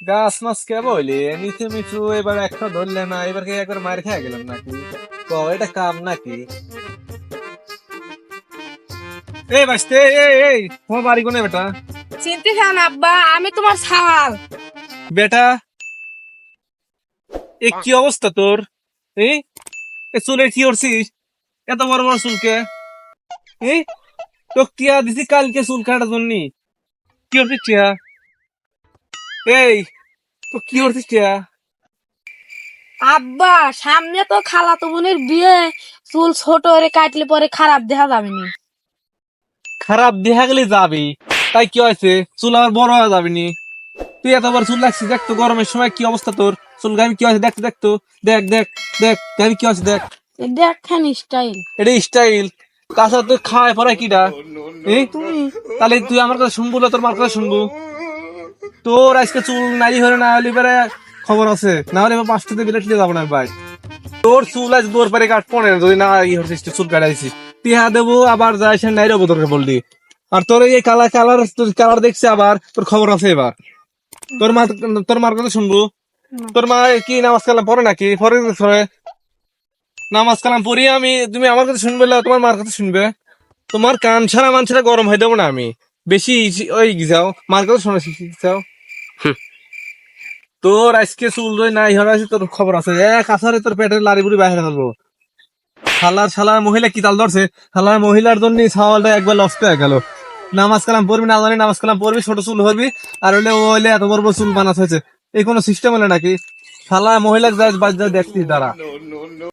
গাছ মাছ কে বইলে নিচে মিচু এবার একটা ধরলে না, এবার কি একবার মার খেয়ে গেলাম নাকি? তো এটা কাম নাকি? এই বাসতে, এই তোমার বাড়ি কোনে বেটা? চিনতে চান আব্বা, আমি তোমার ছাওয়াল। বেটা, এ কি অবস্থা তোর? এই এ চুলে কি করছিস? এত বড় বড় চুলকে? এই তো টিয়া দিছি কালকে চুল কাটার জন্য। কি করছিস টিয়া? এই তো কি করছিস টিয়া? আব্বা, সামনে তো খালাতো বোনের বিয়ে, চুল ছোট করে কাটলে পরে খারাপ দেখা যাবে নি। খারাপ দেখা গেলে যাবি, তাই কি হয়েছে? চুল আবার বড় হয়ে যাবি নি? তুই এতবার চুল লাগছিস, দেখ তো গরমের সময় কি অবস্থা তোর চুল গাবি কি হয়েছে, দেখ তো, দেখ দেখ দেখ গাবি কি হয়েছে দেখ। দেখেন স্টাইল। এটা স্টাইল? কাঁচা তুই খাওয়ায় পড়ায় কিটা? এই তুমি তাহলে তুই আমার কথা শুনবো না তোর মার কথা শুনবো? তোর আজকে চুল নারী হলে না হলে এবারে খবর আছে, না হলে এবার 5টাতে বিলেট নিয়ে যাবো না ভাই। তোর চুল আজ দৌড় পারে কাট পড়ে যদি না ই হচ্ছিস, চুল কাটাইছিস টিহা দেবো আবার যাই সে নাই রবো তোকে বললি। আর তোর এই কালার কালার তোর কালার দেখছে আবার, তোর খবর আছে এবার। তোর মা, তোর মার কথা শুনবো? তোর মা কি নামাজ কালাম পড়ে নাকি? পরে নামাজ কালাম পড়ি আমি, তুমি আমার কথা শুনবে না তোমার মার কথা শুনবে? তোমার কান ছাড়া মান ছাড়া গরম হয়ে দেবো না আমি বেশি। ওই যাও মার কথা শোনা শিখাও। তোর আজকে চুল রই নাই হওয়ার আছে, তোর খবর আছে এক আসারে তোর পেটের লাড়ি বুড়ি বাইরে ফেলবো। শালার শালার মহিলা কি তাল ধরছে? শালার মহিলার জন্য ছাওয়ালটা একবার নষ্ট হয়ে গেল। নামাজ কালাম পড়বি না জানি, নামাজ কালাম পড়বি ছোট চুল হবি, আর হইলে ও হইলে এত বড় বড় চুল বানাতে হয়েছে। এই কোনো সিস্টেম হলে নাকি? শালা মহিলা যা বাদ যা দেখছিস দাঁড়া।